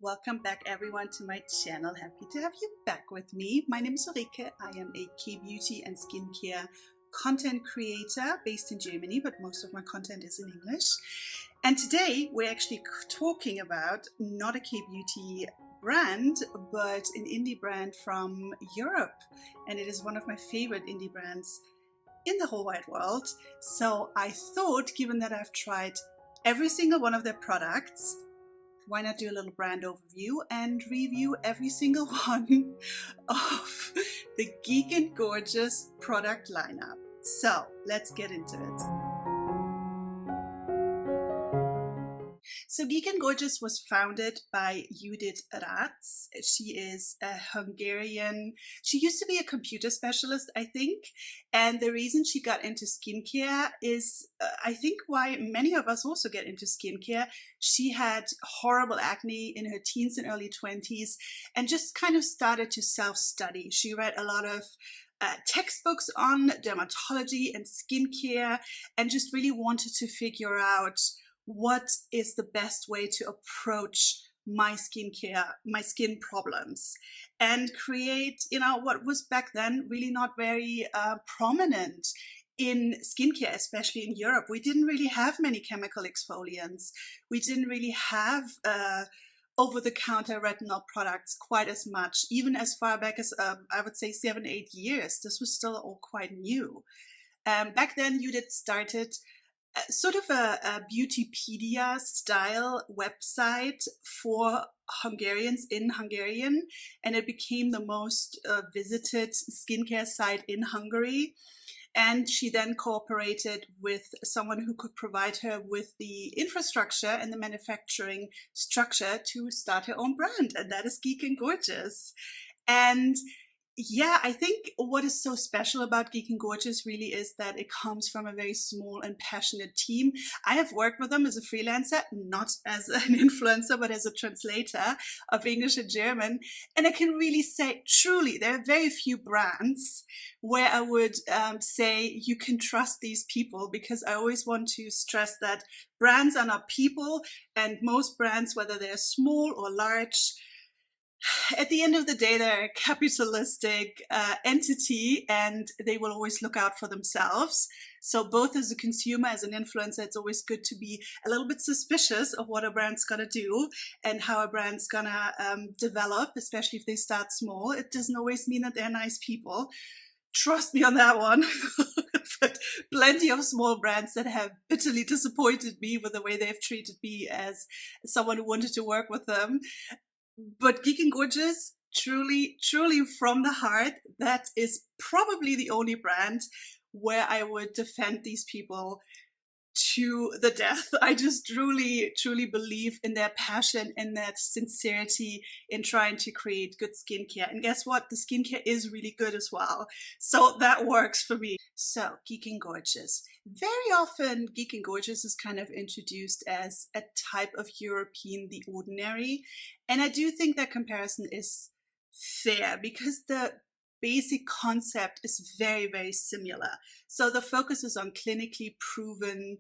Welcome back everyone to my channel. Happy to have you back with me. My name is Ulrike. I am a K-beauty and skincare content creator based in Germany, but most of my content is in English. And today we're actually talking about not a K-beauty brand, but an indie brand from Europe. And it is one of my favorite indie brands in the whole wide world. So I thought, given that I've tried every single one of their products, why not do a little brand overview and review every single one of the Geek Gorgeous product lineup. So let's get into it. So Geek Gorgeous was founded by Judith Ratz. She is a Hungarian. She used to be a computer specialist, I think. And the reason she got into skincare is, I think, why many of us also get into skincare. She had horrible acne in her teens and early 20s and just kind of started to self-study. She read a lot of textbooks on dermatology and skincare and just really wanted to figure out what is the best way to approach my skincare, my skin problems, and create, what was back then really not very prominent in skincare, especially in Europe. We didn't really have many chemical exfoliants. We didn't really have over-the-counter retinol products quite as much, even as far back as I would say 7-8 years. This was still all quite new. Back then, Judith started sort of a Beautypedia style website for Hungarians in Hungarian, and it became the most visited skincare site in Hungary. And she then cooperated with someone who could provide her with the infrastructure and the manufacturing structure to start her own brand, and that is Geek Gorgeous. And yeah, I think what is so special about Geek Gorgeous really is that it comes from a very small and passionate team. I have worked with them as a freelancer, not as an influencer, but as a translator of English and German. And I can really say, truly, there are very few brands where I would say you can trust these people, because I always want to stress that brands are not people, and most brands, whether they're small or large, at the end of the day, they're a capitalistic entity, and they will always look out for themselves. So both as a consumer, as an influencer, it's always good to be a little bit suspicious of what a brand's going to do and how a brand's going to develop, especially if they start small. It doesn't always mean that they're nice people. Trust me on that one. But plenty of small brands that have bitterly disappointed me with the way they've treated me as someone who wanted to work with them. But Geek Gorgeous, truly, truly from the heart, that is probably the only brand where I would defend these people to the death. I just truly, truly believe in their passion and their sincerity in trying to create good skincare. And guess what? The skincare is really good as well. So that works for me. So Geek Gorgeous. Very often Geek Gorgeous is kind of introduced as a type of European The Ordinary. And I do think that comparison is fair, because the basic concept is very, very similar. So the focus is on clinically proven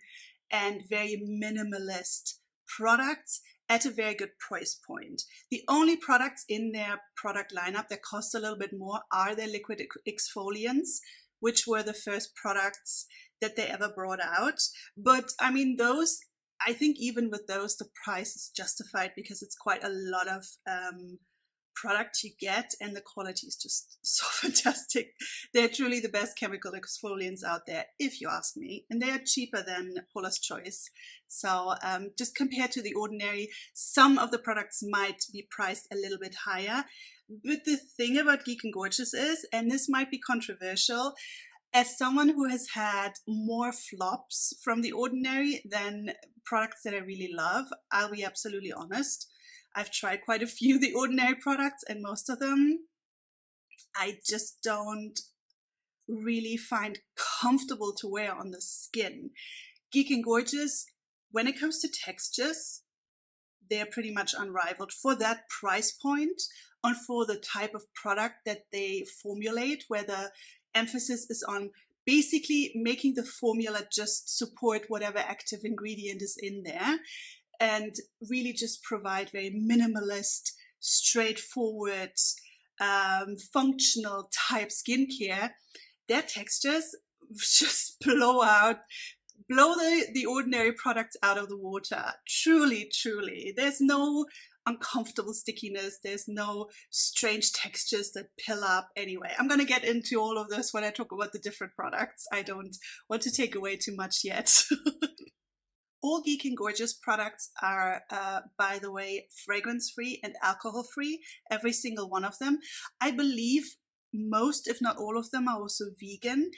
and very minimalist products at a very good price point. The only products in their product lineup that cost a little bit more are their liquid exfoliants, which were the first products that they ever brought out. But I mean, those, I think even with those, the price is justified, because it's quite a lot of product you get, and the quality is just so fantastic. They're truly the best chemical exfoliants out there, if you ask me, and they are cheaper than Paula's Choice. So just compared to The Ordinary, some of the products might be priced a little bit higher. But the thing about Geek Gorgeous is, and this might be controversial, as someone who has had more flops from The Ordinary than products that I really love, I'll be absolutely honest. I've tried quite a few The Ordinary products, and most of them I just don't really find comfortable to wear on the skin. Geek Gorgeous, when it comes to textures, they're pretty much unrivaled for that price point and for the type of product that they formulate, where the emphasis is on basically making the formula just support whatever active ingredient is in there. and really just provide very minimalist, straightforward, functional type skincare, their textures just blow the ordinary products out of the water. Truly, truly. There's no uncomfortable stickiness. There's no strange textures that pill up. Anyway, I'm going to get into all of this when I talk about the different products. I don't want to take away too much yet. All Geek and Gorgeous products are, by the way, fragrance-free and alcohol-free, every single one of them. I believe most, if not all of them, are also vegan.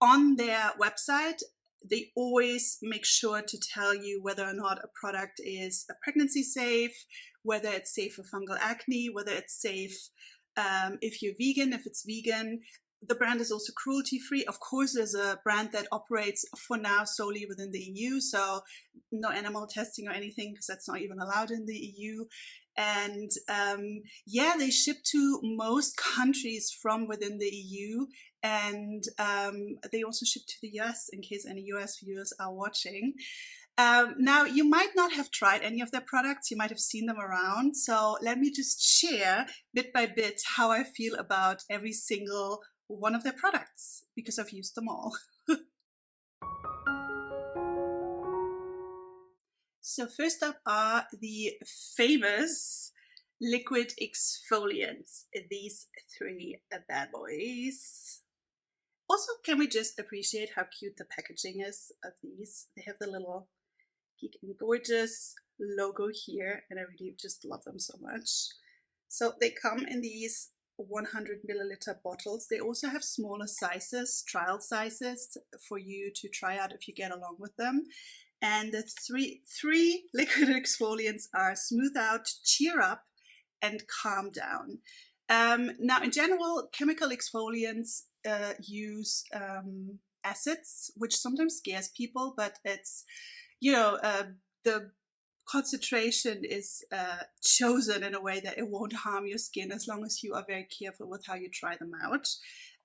On their website, they always make sure to tell you whether or not a product is pregnancy safe, whether it's safe for fungal acne, whether it's safe if you're vegan, if it's vegan. The brand is also cruelty-free. Of course, there's a brand that operates for now solely within the EU, so no animal testing or anything, because that's not even allowed in the EU. And yeah, they ship to most countries from within the EU, and they also ship to the US, in case any US viewers are watching. Now, you might not have tried any of their products, you might have seen them around, so let me just share bit by bit how I feel about every single one of their products, because I've used them all. So first up are the famous liquid exfoliants, these three bad boys. Also, can we just appreciate how cute the packaging is of these? They have the little Geek and Gorgeous logo here, and I really just love them so much. So they come in these 100 milliliter bottles. They also have smaller sizes, trial sizes, for you to try out if you get along with them. And the three liquid exfoliants are Smooth Out, Cheer Up, and Calm Down. Now, in general, chemical exfoliants use acids, which sometimes scares people, but it's, the concentration is chosen in a way that it won't harm your skin, as long as you are very careful with how you try them out.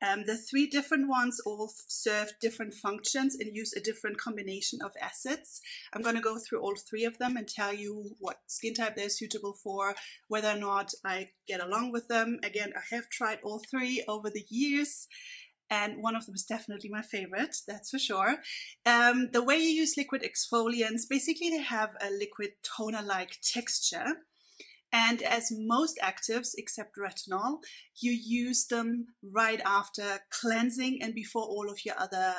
The three different ones all serve different functions and use a different combination of acids. I'm going to go through all three of them and tell you what skin type they're suitable for, whether or not I get along with them. Again, I have tried all three over the years, and one of them is definitely my favorite, that's for sure. The way you use liquid exfoliants, basically they have a liquid toner-like texture. And as most actives, except retinol, you use them right after cleansing and before all of your other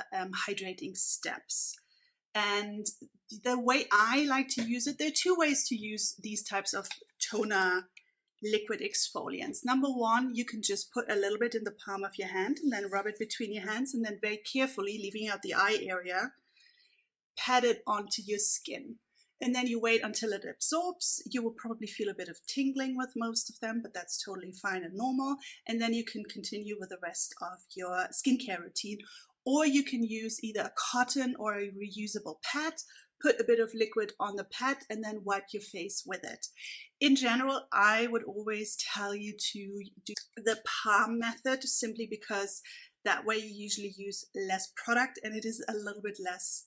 hydrating steps. And the way I like to use it, there are two ways to use these types of toner liquid exfoliants. Number one, you can just put a little bit in the palm of your hand and then rub it between your hands, and then very carefully, leaving out the eye area, pat it onto your skin. And then you wait until it absorbs. You will probably feel a bit of tingling with most of them, but that's totally fine and normal. And then you can continue with the rest of your skincare routine. Or you can use either a cotton or a reusable pad, put a bit of liquid on the pad, and then wipe your face with it. In general, I would always tell you to do the palm method, simply because that way you usually use less product and it is a little bit less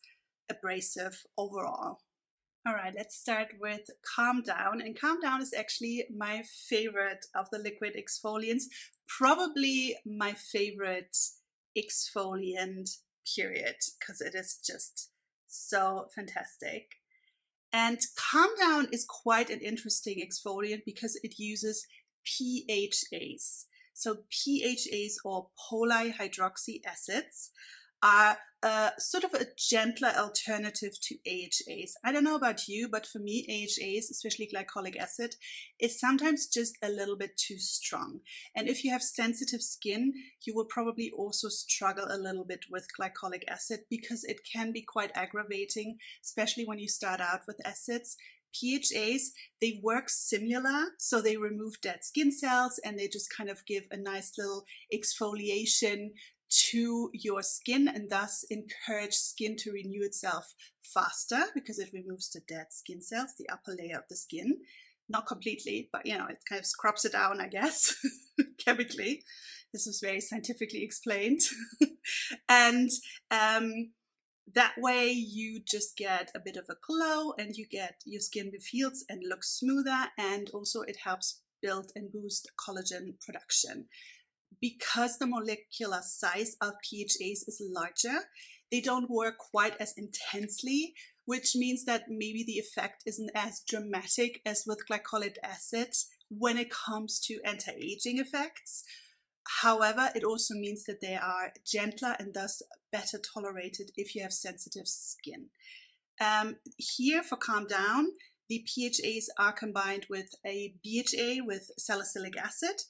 abrasive overall. All right, let's start with Calm Down. And Calm Down is actually my favorite of the liquid exfoliants, probably my favorite exfoliant, period, because it is just so fantastic. And Calm Down is quite an interesting exfoliant because it uses PHAs. So PHAs, or polyhydroxy acids, are sort of a gentler alternative to AHAs. I don't know about you, but for me, AHAs, especially glycolic acid, is sometimes just a little bit too strong. And if you have sensitive skin, you will probably also struggle a little bit with glycolic acid, because it can be quite aggravating, especially when you start out with acids. PHAs, they work similar, so they remove dead skin cells and they just kind of give a nice little exfoliation to your skin, and thus encourage skin to renew itself faster, because it removes the dead skin cells, the upper layer of the skin. Not completely, but it kind of scrubs it down, I guess, chemically. This is very scientifically explained. And That way you just get a bit of a glow and your skin feels and looks smoother, and also it helps build and boost collagen production. Because the molecular size of PHAs is larger, they don't work quite as intensely, which means that maybe the effect isn't as dramatic as with glycolic acid when it comes to anti-aging effects. However, it also means that they are gentler and thus better tolerated if you have sensitive skin. Here for Calm Down, the PHAs are combined with a BHA with salicylic acid.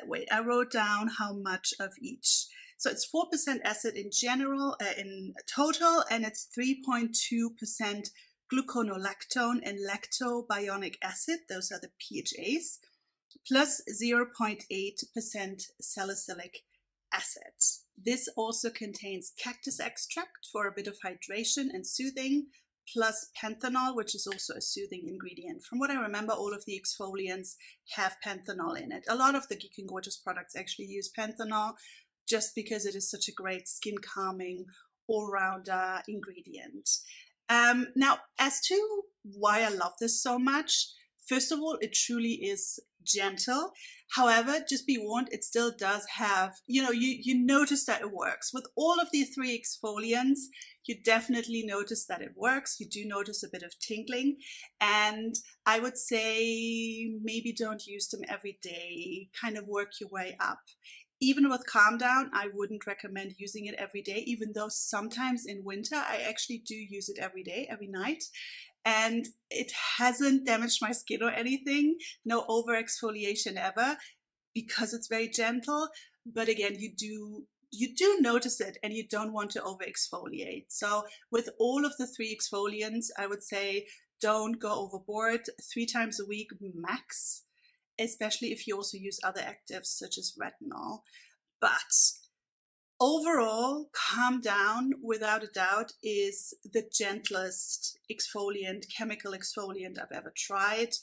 Wait, I wrote down how much of each. So it's 4% acid in general, in total, and it's 3.2% gluconolactone and lactobionic acid. Those are the PHAs, plus 0.8% salicylic acid. This also contains cactus extract for a bit of hydration and soothing, plus panthenol, which is also a soothing ingredient. From what I remember, all of the exfoliants have panthenol in it. A lot of the Geek Gorgeous products actually use panthenol just because it is such a great skin calming all-rounder ingredient. Now, as to why I love this so much, first of all, it truly is gentle. However, just be warned, it still does have, you notice that it works. With all of the 3 exfoliants, you definitely notice that it works. You do notice a bit of tingling. And I would say maybe don't use them every day. Kind of work your way up. Even with Calm Down, I wouldn't recommend using it every day, even though sometimes in winter, I actually do use it every day, every night. And it hasn't damaged my skin or anything. No over exfoliation ever, because it's very gentle. But again, you do notice it and you don't want to over exfoliate. So with all of the 3 exfoliants, I would say don't go overboard. 3 times a week max, especially if you also use other actives such as retinol. But overall, Calm Down, without a doubt, is the gentlest exfoliant, chemical exfoliant I've ever tried.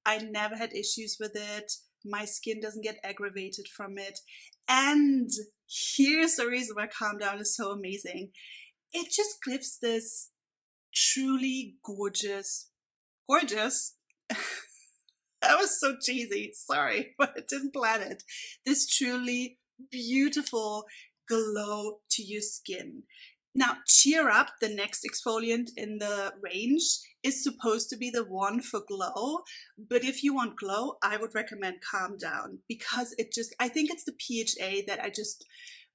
I never had issues with it. My skin doesn't get aggravated from it. And here's the reason why Calm Down is so amazing. It just gives this truly gorgeous. That was so cheesy, sorry, but I didn't plan it. This truly beautiful glow to your skin. Now, Cheer Up, the next exfoliant in the range, is supposed to be the one for glow. But if you want glow, I would recommend Calm Down, because I think it's the PHA that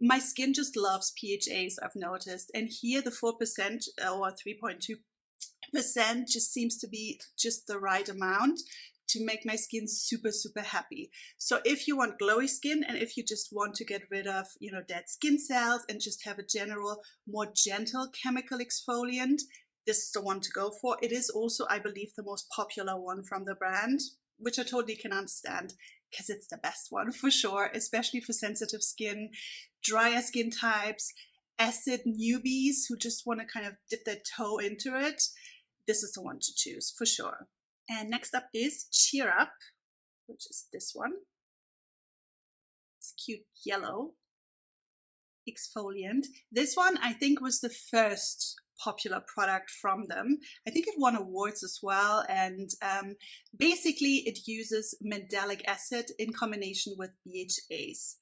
my skin just loves PHAs, I've noticed. And here the 4% or 3.2% just seems to be just the right amount to make my skin super, super happy. So if you want glowy skin and if you just want to get rid of, dead skin cells and just have a general, more gentle chemical exfoliant, this is the one to go for. It is also, I believe, the most popular one from the brand, which I totally can understand because it's the best one for sure, especially for sensitive skin, drier skin types, acid newbies who just want to kind of dip their toe into it. This is the one to choose for sure. And next up is Cheer Up, which is this one. It's cute yellow exfoliant. This one I think was the first popular product from them. I think it won awards as well, and basically it uses mandelic acid in combination with BHAs.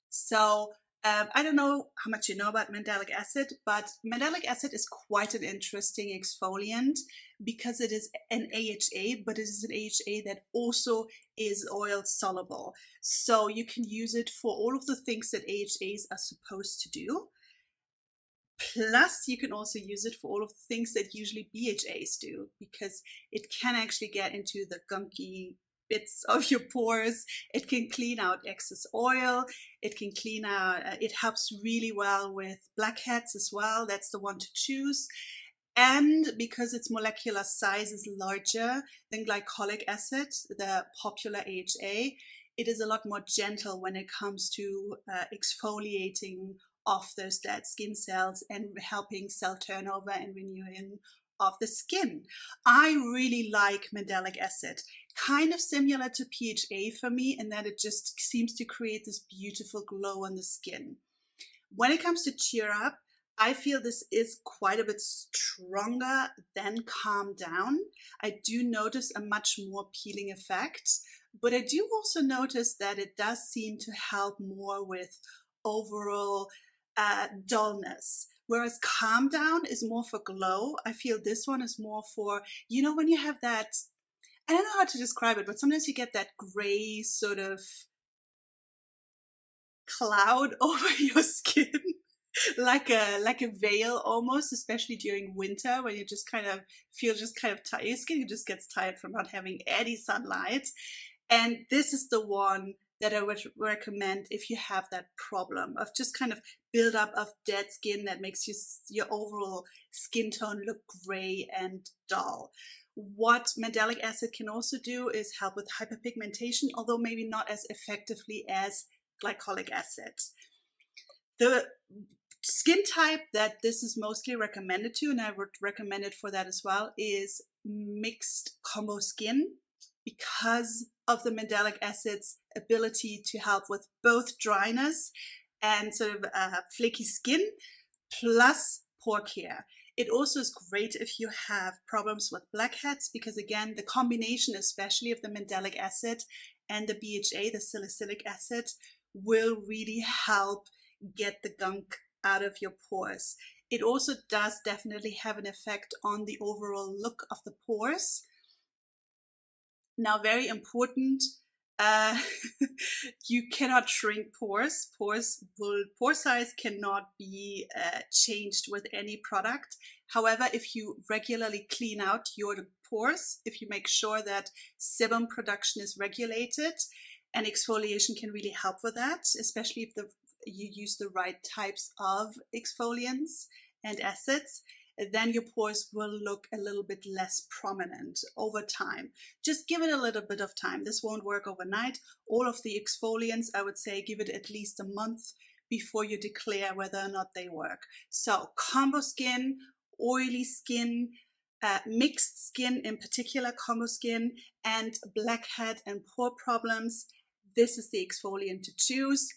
So I don't know how much you know about mandelic acid, but mandelic acid is quite an interesting exfoliant because it is an AHA, but it is an AHA that also is oil soluble. So you can use it for all of the things that AHAs are supposed to do. Plus, you can also use it for all of the things that usually BHAs do, because it can actually get into the gunky bits of your pores. It can clean out excess oil. It can clean out, it helps really well with blackheads as well. That's the one to choose. And because its molecular size is larger than glycolic acid, the popular AHA, it is a lot more gentle when it comes to exfoliating off those dead skin cells and helping cell turnover and renewing of the skin. I really like mandelic acid, kind of similar to PHA for me in that it just seems to create this beautiful glow on the skin. When it comes to Cheer Up, I feel this is quite a bit stronger than Calm Down. I do notice a much more peeling effect, but I do also notice that it does seem to help more with overall dullness. Whereas Calm Down is more for glow. I feel this one is more for, you know, when you have that, I don't know how to describe it, but sometimes you get that gray sort of cloud over your skin. Like a veil almost, especially during winter when you just kind of feel just kind of tired. Your skin just gets tired from not having any sunlight. And this is the one that I would recommend if you have that problem of just kind of build up of dead skin that makes your overall skin tone look gray and dull. What mandelic acid can also do is help with hyperpigmentation, although maybe not as effectively as glycolic acid. The skin type that this is mostly recommended to, and I would recommend it for that as well, is mixed combo skin, because of the mandelic acid's ability to help with both dryness and sort of flaky skin, plus pore care. It also is great if you have problems with blackheads, because again, the combination, especially of the mandelic acid and the BHA, the salicylic acid, will really help get the gunk out of your pores. It also does definitely have an effect on the overall look of the pores. Now, very important, you cannot shrink pores. Pore size cannot be changed with any product. However, if you regularly clean out your pores, if you make sure that sebum production is regulated, and exfoliation can really help with that, especially if you use the right types of exfoliants and acids, then your pores will look a little bit less prominent over time. Just give it a little bit of time. This won't work overnight. All of the exfoliants, I would say, give it at least a month before you declare whether or not they work. So combo skin, oily skin, mixed skin, in particular combo skin, and blackhead and pore problems, this is the exfoliant to choose.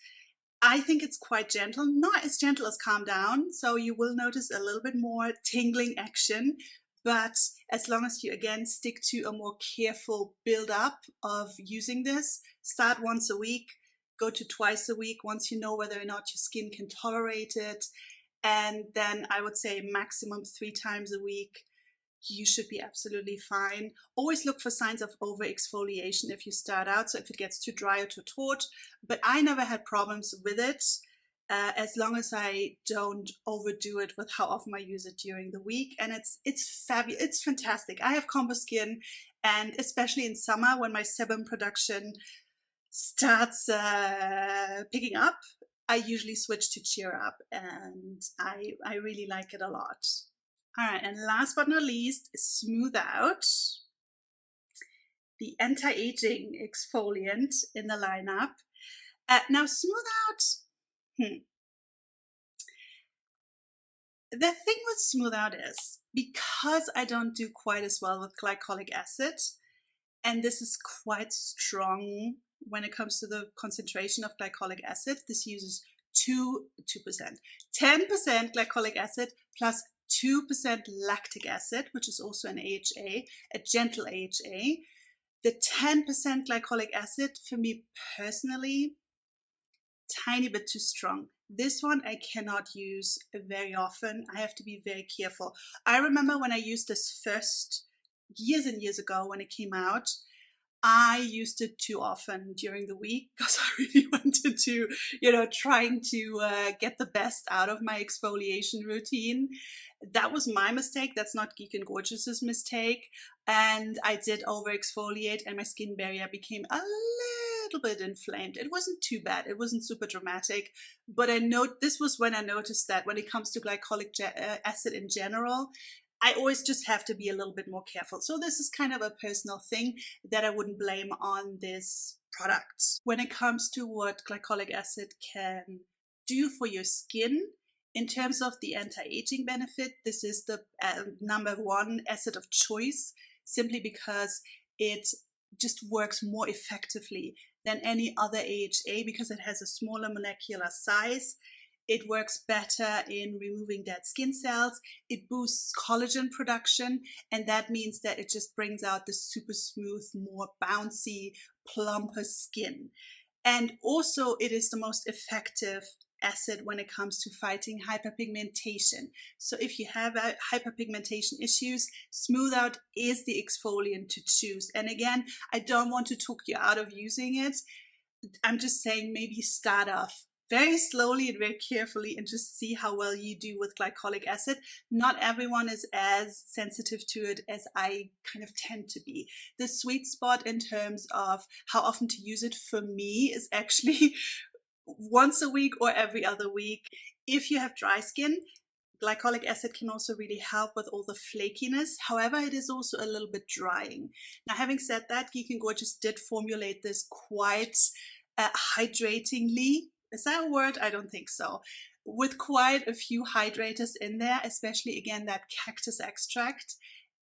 I think it's quite gentle, not as gentle as Calm Down, so you will notice a little bit more tingling action, but as long as you again stick to a more careful build up of using this, start once a week, go to twice a week once you know whether or not your skin can tolerate it, and then I would say maximum 3 times a week. You should be absolutely fine. Always look for signs of over exfoliation if you start out, so if it gets too dry or too taut, but I never had problems with it as long as I don't overdo it with how often I use it during the week. And it's fabulous, it's fantastic. I have combo skin, and especially in summer when my sebum production starts picking up, I usually switch to Cheer Up, and I really like it a lot. All right, and last but not least, Smooth Out, the anti-aging exfoliant in the lineup. Now, Smooth Out, the thing with Smooth Out is, because I don't do quite as well with glycolic acid, and this is quite strong when it comes to the concentration of glycolic acid, this uses 2%, 10% glycolic acid plus 2% lactic acid, which is also an AHA, a gentle AHA. The 10% glycolic acid, for me personally, tiny bit too strong. This one I cannot use very often. I have to be very careful. I remember when I used this first years and years ago when it came out, I used it too often during the week because I really wanted to, trying to get the best out of my exfoliation routine. That was my mistake. That's not Geek and Gorgeous's mistake. And I did over exfoliate, and my skin barrier became a little bit inflamed. It wasn't too bad. It wasn't super dramatic. But this was when I noticed that when it comes to glycolic acid in general, I always just have to be a little bit more careful. So this is kind of a personal thing that I wouldn't blame on this product. When it comes to what glycolic acid can do for your skin, in terms of the anti-aging benefit, this is the #1 acid of choice, simply because it just works more effectively than any other AHA because it has a smaller molecular size. It works better in removing dead skin cells. It boosts collagen production, and that means that it just brings out the super smooth, more bouncy, plumper skin. And also, it is the most effective acid when it comes to fighting hyperpigmentation. So if you have hyperpigmentation issues, Smooth Out is the exfoliant to choose. And again, I don't want to talk you out of using it. I'm just saying maybe start off very slowly and very carefully and just see how well you do with glycolic acid. Not everyone is as sensitive to it as I kind of tend to be. The sweet spot in terms of how often to use it for me is actually once a week or every other week. If you have dry skin, glycolic acid can also really help with all the flakiness. However, it is also a little bit drying. Now, having said that, Geek and Gorgeous did formulate this quite hydratingly. Is that a word? I don't think so. With quite a few hydrators in there, especially again that cactus extract.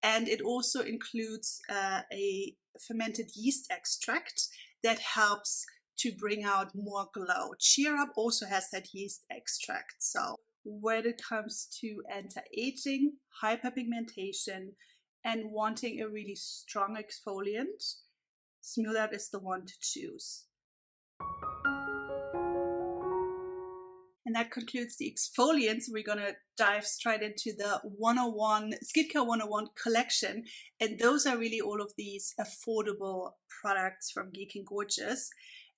And it also includes a fermented yeast extract that helps to bring out more glow. Cheer Up also has that yeast extract. So when it comes to anti-aging, hyperpigmentation, and wanting a really strong exfoliant, Smooth Out is the one to choose. And that concludes the exfoliants. We're going to dive straight into the 101 Skincare 101 collection. And those are really all of these affordable products from Geek and Gorgeous.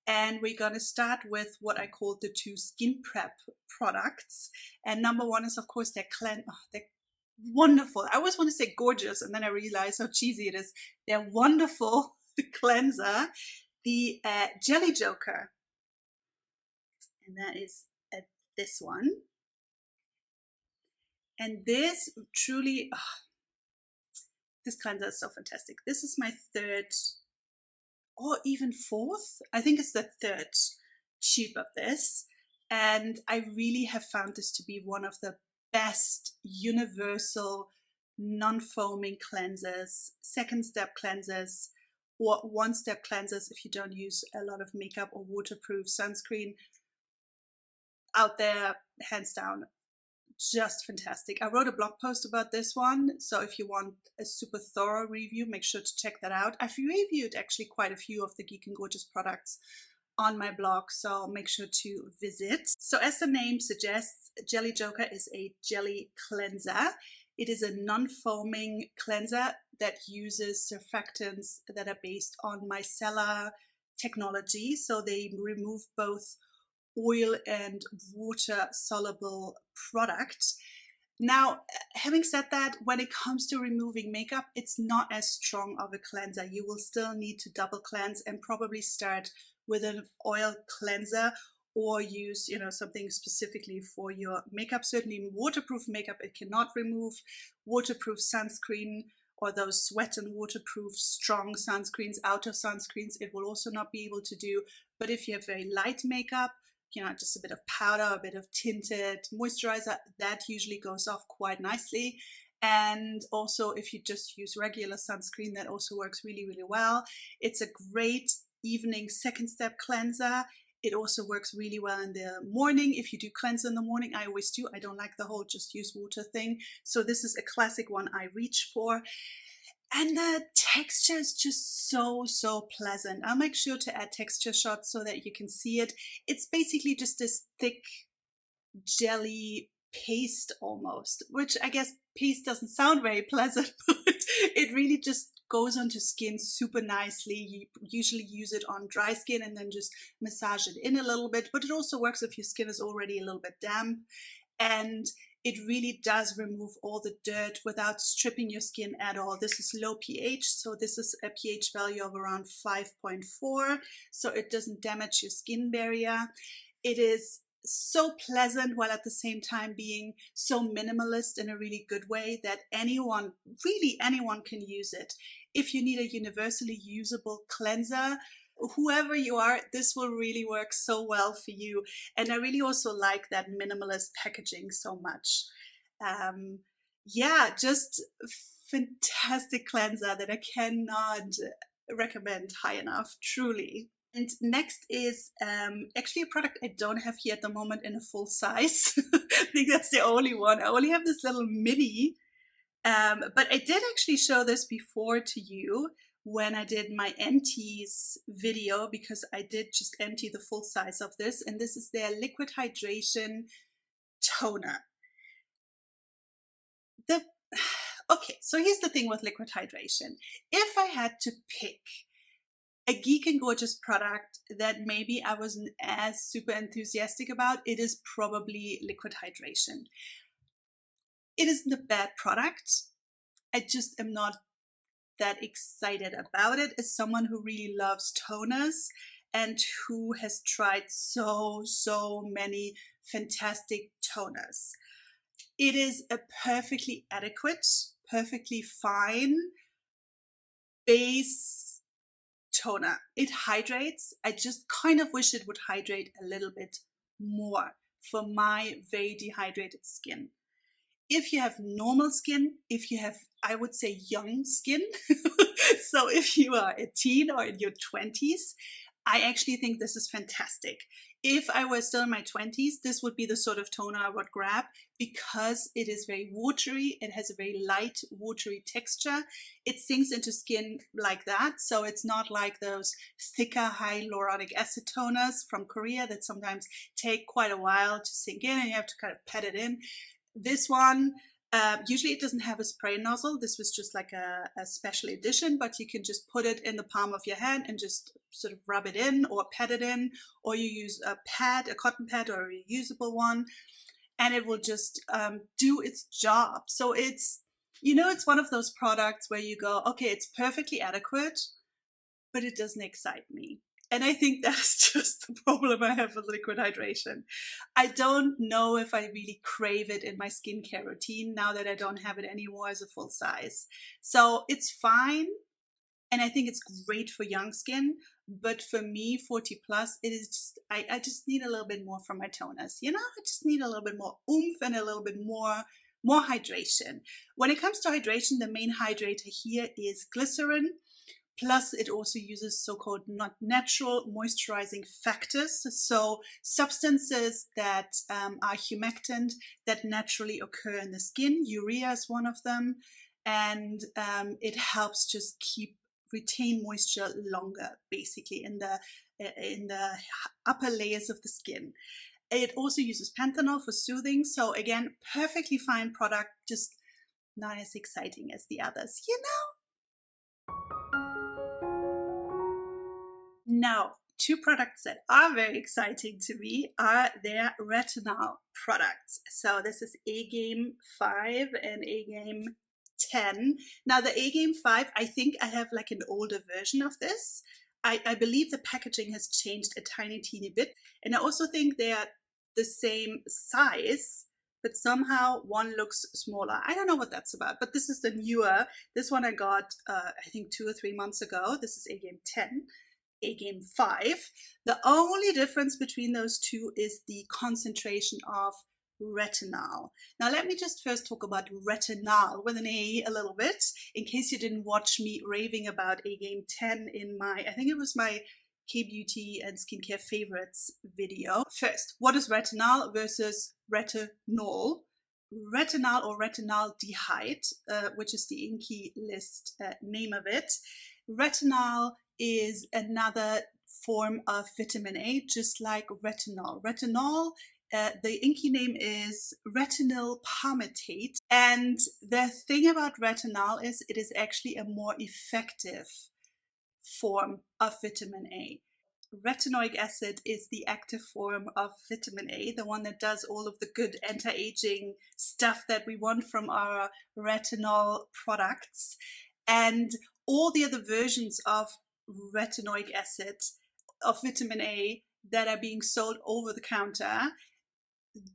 And we're going to start with what I call the 2 skin prep products. And number 1 is, of course, their they're wonderful. I always want to say gorgeous, and then I realize how cheesy it is. They're wonderful cleanser, the Jelly Joker. And that is this one. And this truly, this cleanser is so fantastic. This is my 3rd or even 4th. I think it's the 3rd tube of this. And I really have found this to be one of the best universal non-foaming cleansers, 2nd-step cleansers, or 1-step cleansers if you don't use a lot of makeup or waterproof sunscreen. Out there, hands down, just fantastic. I wrote a blog post about this one, so if you want a super thorough review, make sure to check that out. I've reviewed actually quite a few of the Geek and Gorgeous products on my blog, so make sure to visit. So as the name suggests, Jelly Joker is a jelly cleanser. It is a non-foaming cleanser that uses surfactants that are based on micellar technology, so they remove both oil and water soluble product. Now, having said that, when it comes to removing makeup, it's not as strong of a cleanser. You will still need to double cleanse and probably start with an oil cleanser or use, something specifically for your makeup. Certainly waterproof makeup, it cannot remove. Waterproof sunscreen or those sweat and waterproof strong sunscreens, outer sunscreens, it will also not be able to do. But if you have very light makeup, just a bit of powder, a bit of tinted moisturizer, that usually goes off quite nicely. And also if you just use regular sunscreen, that also works really, really well. It's a great evening 2nd-step cleanser. It also works really well in the morning. If you do cleanse in the morning, I always do. I don't like the whole just use water thing. So this is a classic one I reach for. And the texture is just so, so pleasant. I'll make sure to add texture shots so that you can see it. It's basically just this thick jelly paste almost, which I guess paste doesn't sound very pleasant, but it really just goes onto skin super nicely. You usually use it on dry skin and then just massage it in a little bit, but it also works if your skin is already a little bit damp. And it really does remove all the dirt without stripping your skin at all. This is low pH, so this is a pH value of around 5.4, so it doesn't damage your skin barrier. It is so pleasant while at the same time being so minimalist in a really good way that anyone, really anyone can use it. If you need a universally usable cleanser, whoever you are, this will really work so well for you. And I really also like that minimalist packaging so much. Yeah, just fantastic cleanser that I cannot recommend high enough, truly. And next is actually a product I don't have here at the moment in a full size. I think that's the only one. I only have this little mini, but I did actually show this before to you when I did my empties video, because I did just empty the full size of this, and this is their liquid hydration toner. Okay, so here's the thing with liquid hydration. If I had to pick a Geek and Gorgeous product that maybe I wasn't as super enthusiastic about, it is probably liquid hydration. It isn't a bad product. I just am not that excited about it as someone who really loves toners and who has tried so many fantastic toners. It is a perfectly adequate, perfectly fine base toner. It hydrates. I just kind of wish it would hydrate a little bit more for my very dehydrated skin. If you have normal skin, if you have, I would say, young skin, so if you are a teen or in your 20s, I actually think this is fantastic. If I were still in my 20s, this would be the sort of toner I would grab, because it is very watery. It has a very light, watery texture. It sinks into skin like that. So it's not like those thicker hyaluronic acid toners from Korea that sometimes take quite a while to sink in and you have to kind of pat it in. This one, usually it doesn't have a spray nozzle. This was just like a special edition, but you can just put it in the palm of your hand and just sort of rub it in or pat it in, or you use a pad, a cotton pad or a reusable one, and it will just do its job. So it's, you know, it's one of those products where you go, okay, it's perfectly adequate, but it doesn't excite me. And I think that's just the problem I have with liquid hydration. I don't know if I really crave it in my skincare routine now that I don't have it anymore as a full size. So it's fine. And I think it's great for young skin. But for me, 40 plus, it is just, I just need a little bit more from my toners. You know, I just need a little bit more oomph and a little bit more hydration. When it comes to hydration, the main hydrator here is glycerin. Plus, it also uses so-called not natural moisturizing factors, so substances that are humectant that naturally occur in the skin. Urea is one of them, and it helps just retain moisture longer, basically in the upper layers of the skin. It also uses panthenol for soothing. So again, perfectly fine product, just not as exciting as the others, you know? Now, two products that are very exciting to me are their retinol products. So this is A-Game 5 and A-Game 10. Now the A-Game 5, I think I have like an older version of this. I believe the packaging has changed a tiny, teeny bit. And I also think they are the same size, but somehow one looks smaller. I don't know what that's about, but this is the newer. This one I got, I think 2 or 3 months ago. This is A-Game 10. A-Game 5. The only difference between those two is the concentration of retinol. Now let me just first talk about retinol with an A a little bit, in case you didn't watch me raving about A-Game 10 in my, I think it was my K-beauty and skincare favorites video. First, what is retinol versus retinol? Retinol or retinaldehyde, which is the INCI list name of it. Retinol is another form of vitamin A, just like retinol. Retinol, the INCI name is retinol palmitate. And the thing about retinol is it is actually a more effective form of vitamin A. Retinoic acid is the active form of vitamin A, the one that does all of the good anti-aging stuff that we want from our retinol products. And all the other versions of retinoic acid, of vitamin A, that are being sold over the counter,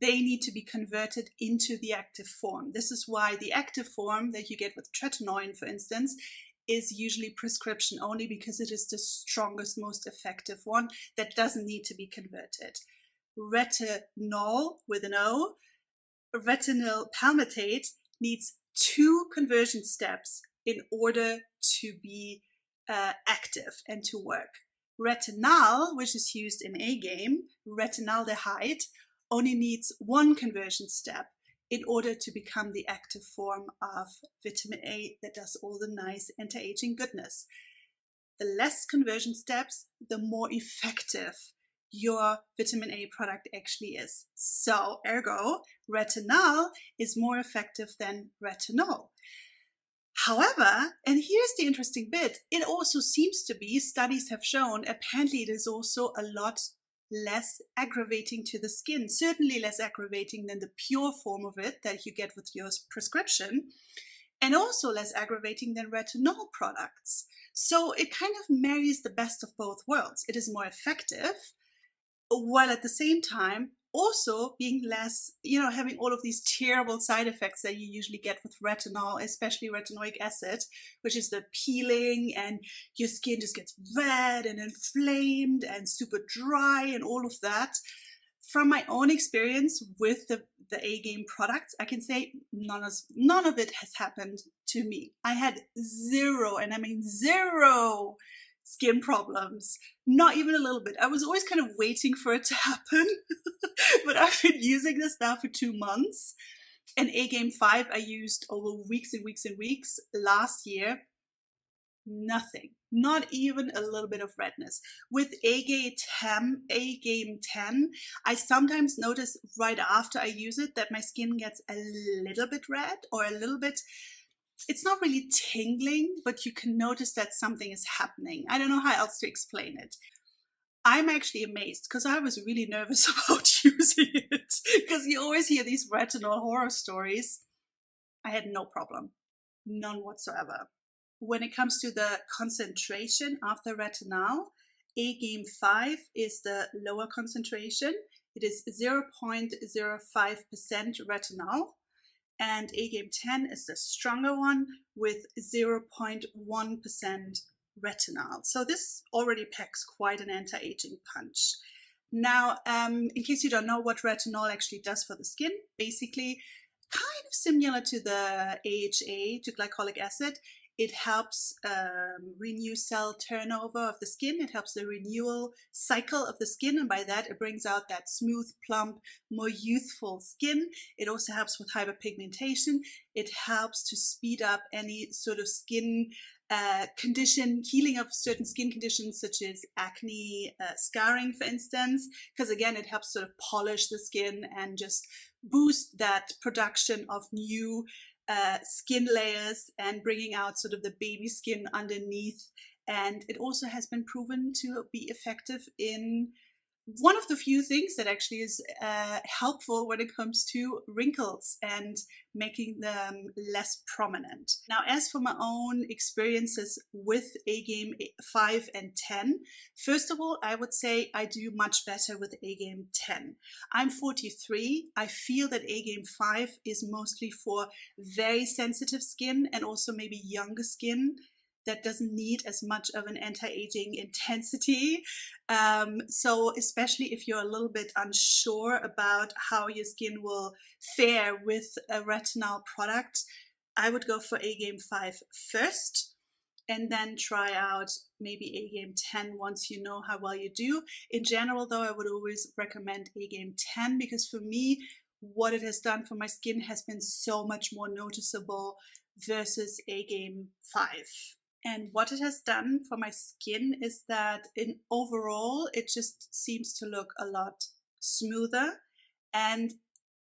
they need to be converted into the active form. This is why the active form that you get with tretinoin, for instance, is usually prescription only, because it is the strongest, most effective one that doesn't need to be converted. Retinol, with an O, retinol palmitate, needs 2 conversion steps in order to be active and to work. Retinal, which is used in A-game, retinaldehyde, only needs one conversion step in order to become the active form of vitamin A that does all the nice anti-aging goodness. The less conversion steps, the more effective your vitamin A product actually is. So, ergo, retinal is more effective than retinol. However, and here's the interesting bit, it also seems to be, studies have shown, apparently it is also a lot less aggravating to the skin, certainly less aggravating than the pure form of it that you get with your prescription, and also less aggravating than retinol products. So it kind of marries the best of both worlds. It is more effective, while at the same time also being less, having all of these terrible side effects that you usually get with retinol, especially retinoic acid, which is the peeling, and your skin just gets red and inflamed and super dry and all of that. From my own experience with the A-game products, I can say none of it has happened to me. I had zero, and I mean zero, skin problems, not even a little bit. I was always kind of waiting for it to happen, but I've been using this now for 2 months. And A-game 5 I used over weeks and weeks and weeks. Last year, nothing, not even a little bit of redness. With A-game 10, I sometimes notice right after I use it that my skin gets a little bit red, or a little bit, it's not really tingling, but you can notice that something is happening. I don't know how else to explain it. I'm actually amazed, because I was really nervous about using it, because you always hear these retinol horror stories. I had no problem, none whatsoever. When it comes to the concentration of the retinol, A-game 5 is the lower concentration. It is 0.05% retinol. And A-game 10 is the stronger one with 0.1% retinol. So this already packs quite an anti-aging punch. Now, in case you don't know what retinol actually does for the skin, basically kind of similar to the AHA, to glycolic acid, it helps renew cell turnover of the skin. It helps the renewal cycle of the skin, and by that it brings out that smooth, plump, more youthful skin. It also helps with hyperpigmentation. It helps to speed up any sort of skin condition, healing of certain skin conditions such as acne, scarring, for instance, because again, it helps sort of polish the skin and just boost that production of new skin layers and bringing out sort of the baby skin underneath. And it also has been proven to be effective in one of the few things that actually is helpful when it comes to wrinkles and making them less prominent. Now, as for my own experiences with A-game 5 and 10, first of all, I would say I do much better with A-game 10. I'm 43. I feel that A-game 5 is mostly for very sensitive skin and also maybe younger skin that doesn't need as much of an anti-aging intensity. So especially if you're a little bit unsure about how your skin will fare with a retinol product, I would go for A-game 5 first, and then try out maybe A-game 10 once you know how well you do. In general, though, I would always recommend A-game 10, because for me, what it has done for my skin has been so much more noticeable versus A-game 5. And what it has done for my skin is that in overall, it just seems to look a lot smoother. And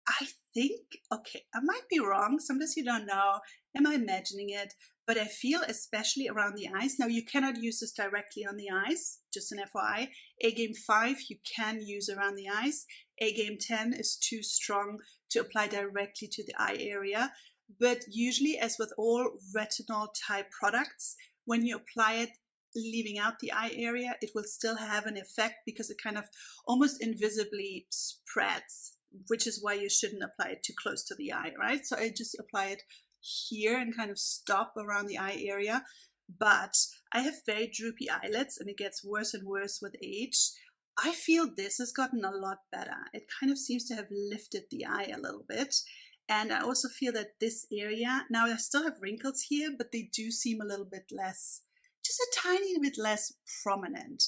I think, okay, I might be wrong. Sometimes you don't know. Am I imagining it? But I feel especially around the eyes. Now, you cannot use this directly on the eyes, just an FYI. A-game 5 you can use around the eyes. A-game 10 is too strong to apply directly to the eye area. But usually, as with all retinol type products, when you apply it leaving out the eye area, it will still have an effect because it kind of almost invisibly spreads, which is why you shouldn't apply it too close to the eye, right? So I just apply it here and kind of stop around the eye area. But I have very droopy eyelids and it gets worse and worse with age. I feel this has gotten a lot better. It kind of seems to have lifted the eye a little bit. And I also feel that this area, now I still have wrinkles here, but they do seem a little bit less, just a tiny bit less prominent.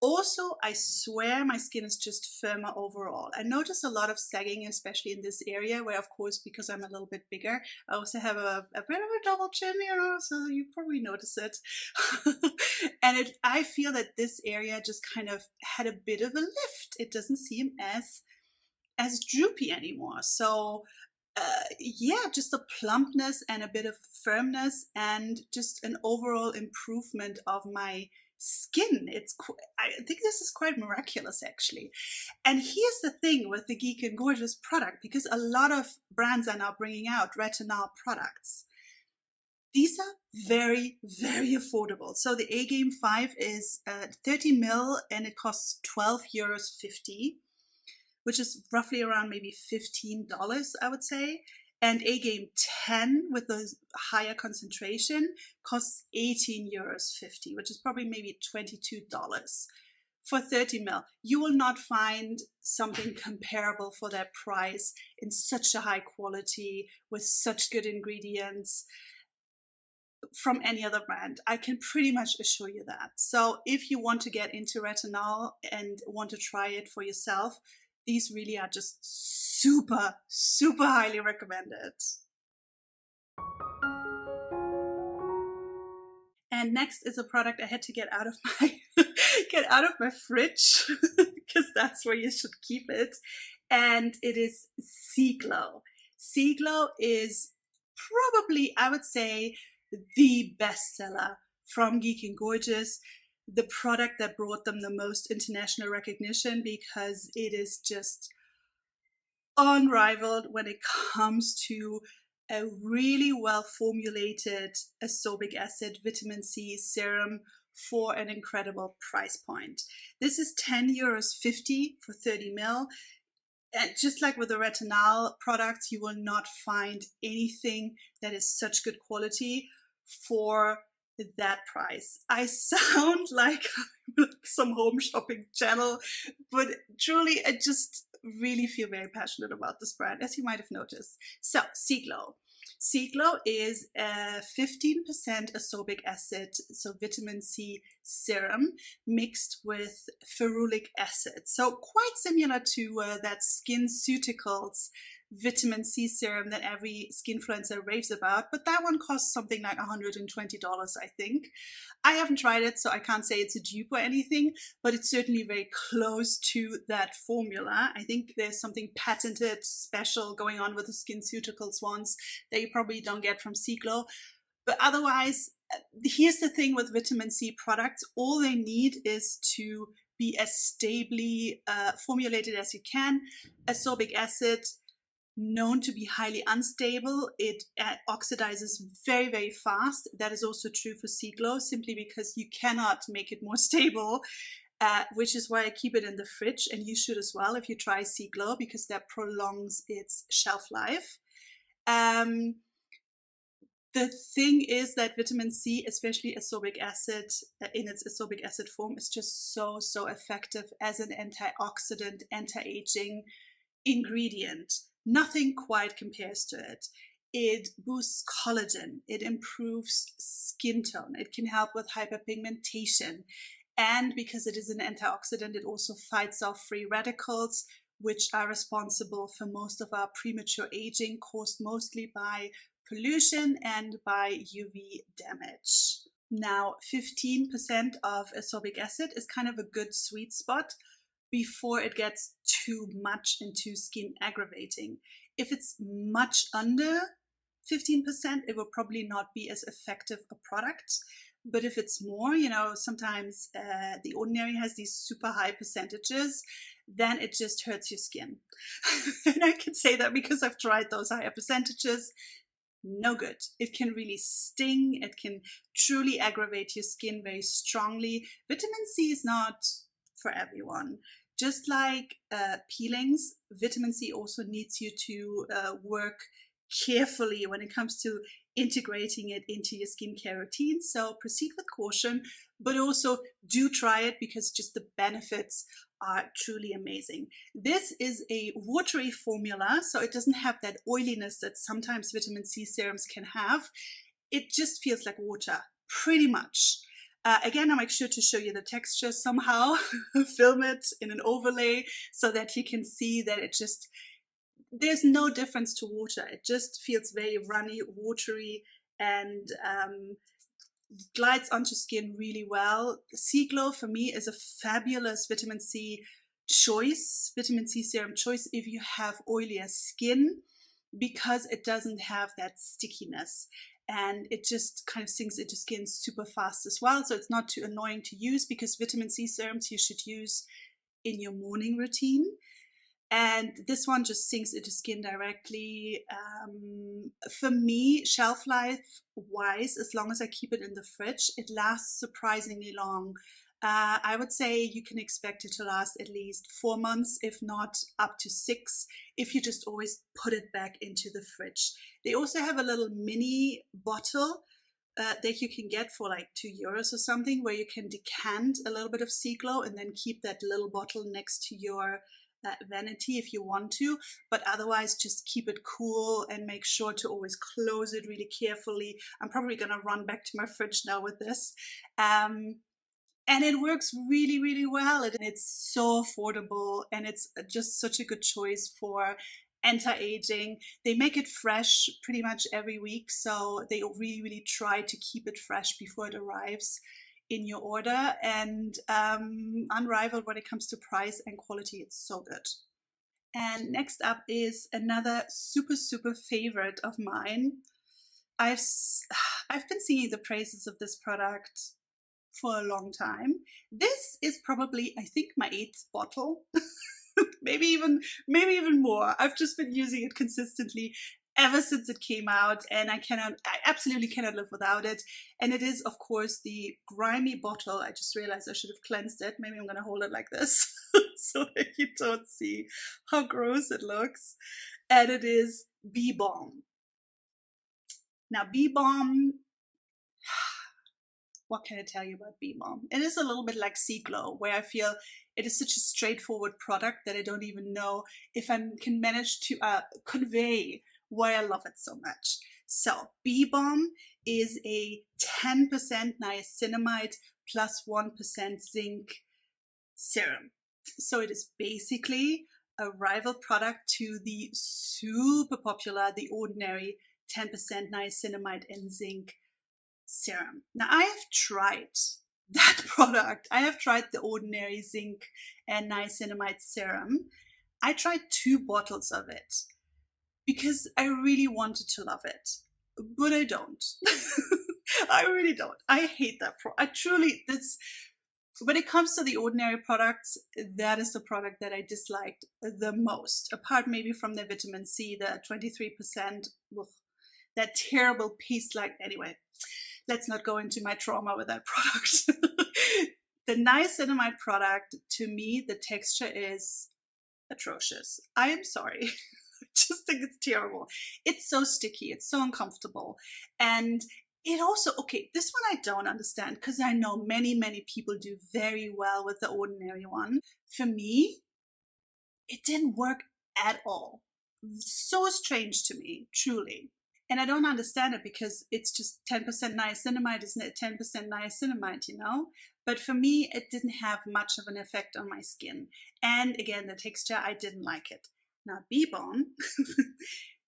Also, I swear my skin is just firmer overall. I notice a lot of sagging, especially in this area where, of course, because I'm a little bit bigger, I also have a bit of a double chin, so you probably notice it. And I feel that this area just kind of had a bit of a lift. It doesn't seem as droopy anymore. So yeah, just a plumpness and a bit of firmness and just an overall improvement of my skin. I think this is quite miraculous actually. And here's the thing with the Geek and Gorgeous product, because a lot of brands are now bringing out retinol products. These are very, very affordable. So the A-Game 5 is 30 ml and it costs €12.50, which is roughly around maybe $15, I would say. And A-Game 10 with the higher concentration costs €18.50, which is probably maybe $22 for 30 ml. You will not find something comparable for that price in such a high quality with such good ingredients from any other brand. I can pretty much assure you that. So if you want to get into retinol and want to try it for yourself, these really are just super, super highly recommended. And next is a product I had to get out of my fridge because that's where you should keep it. And it is Sea Glow. Sea Glow is probably, I would say, the bestseller from Geek and Gorgeous, the product that brought them the most international recognition, because it is just unrivaled when it comes to a really well formulated ascorbic acid vitamin C serum for an incredible price point. This is €10.50 for 30 ml. And just like with the Retinal products, you will not find anything that is such good quality for that price. I sound like some home shopping channel, but truly I just really feel very passionate about this brand, as you might have noticed. So Sea Glow. Sea Glow is a 15% ascorbic acid, so vitamin C serum mixed with ferulic acid. So quite similar to that SkinCeuticals vitamin C serum that every skinfluencer raves about, but that one costs something like $120, I think. I haven't tried it, so I can't say it's a dupe or anything, but it's certainly very close to that formula. I think there's something patented special going on with the SkinCeuticals ones that you probably don't get from Sea Glow. But otherwise, here's the thing with vitamin C products. All they need is to be as stably formulated as you can. Ascorbic acid, known to be highly unstable. It oxidizes very, very fast. That is also true for Sea Glow, simply because you cannot make it more stable, which is why I keep it in the fridge. And you should as well if you try Sea Glow, because that prolongs its shelf life. The thing is that vitamin C, especially ascorbic acid in its ascorbic acid form, is just so, so effective as an antioxidant, anti-aging ingredient. Nothing quite compares to it. It boosts collagen. It improves skin tone. It can help with hyperpigmentation. And because it is an antioxidant, it also fights off free radicals, which are responsible for most of our premature aging, caused mostly by pollution and by UV damage. Now, 15% of ascorbic acid is kind of a good sweet spot before it gets too much and too skin aggravating. If it's much under 15%, it will probably not be as effective a product. But if it's more, sometimes The Ordinary has these super high percentages, then it just hurts your skin. And I can say that because I've tried those higher percentages. No good. It can really sting. It can truly aggravate your skin very strongly. Vitamin C is not for everyone. Just like peelings, vitamin C also needs you to work carefully when it comes to integrating it into your skincare routine. So proceed with caution, but also do try it because just the benefits are truly amazing. This is a watery formula, so it doesn't have that oiliness that sometimes vitamin C serums can have. It just feels like water, pretty much. Again, I'll make sure to show you the texture somehow, film it in an overlay so that you can see that there's no difference to water. It just feels very runny, watery, and glides onto skin really well. Sea Glow for me is a fabulous vitamin C serum choice if you have oilier skin, because it doesn't have that stickiness and it just kind of sinks into skin super fast as well. So it's not too annoying to use, because vitamin C serums you should use in your morning routine. And this one just sinks into skin directly. For me, shelf life wise, as long as I keep it in the fridge, it lasts surprisingly long. I would say you can expect it to last at least 4 months, if not up to 6, if you just always put it back into the fridge. They also have a little mini bottle that you can get for like €2 or something, where you can decant a little bit of Sea Glow and then keep that little bottle next to your vanity if you want to, but otherwise just keep it cool and make sure to always close it really carefully. I'm probably gonna run back to my fridge now with this. And it works really, really well. And it's so affordable, and it's just such a good choice for anti-aging. They make it fresh pretty much every week, so they really, really try to keep it fresh before it arrives in your order, and unrivaled when it comes to price and quality. It's so good. And next up is another super favorite of mine. I've been singing the praises of this product for a long time. This is probably, I think, my 8th bottle. maybe even more. I've just been using it consistently ever since it came out, and I absolutely cannot live without it. And it is, of course, the grimy bottle. I just realized I should have cleansed it. Maybe I'm gonna hold it like this so that you don't see how gross it looks. And it is Bee Balm. Now, Bee Balm, what can I tell you about Bee Balm? It is a little bit like Sea Glow, where I feel it is such a straightforward product that I don't even know if I can manage to convey why I love it so much. So Bee Balm is a 10% niacinamide plus 1% zinc serum. So it is basically a rival product to the super popular, The Ordinary 10% niacinamide and zinc serum. Now, I have tried that product. I have tried the Ordinary zinc and niacinamide serum. I tried 2 bottles of it because I really wanted to love it, but I don't. I really don't. I hate that product. When it comes to the Ordinary products, that is the product that I disliked the most, apart maybe from the vitamin C, the 23%, that terrible paste-like, anyway. Let's not go into my trauma with that product. The niacinamide product, to me, the texture is atrocious. I am sorry. I just think it's terrible. It's so sticky. It's so uncomfortable. And it also, okay, this one I don't understand, because I know many people do very well with the Ordinary one. For me, it didn't work at all. So strange to me, truly. And I don't understand it, because it's just 10% niacinamide, isn't it? 10% niacinamide, you know? But for me, it didn't have much of an effect on my skin. And again, the texture, I didn't like it. Now, Bee Balm,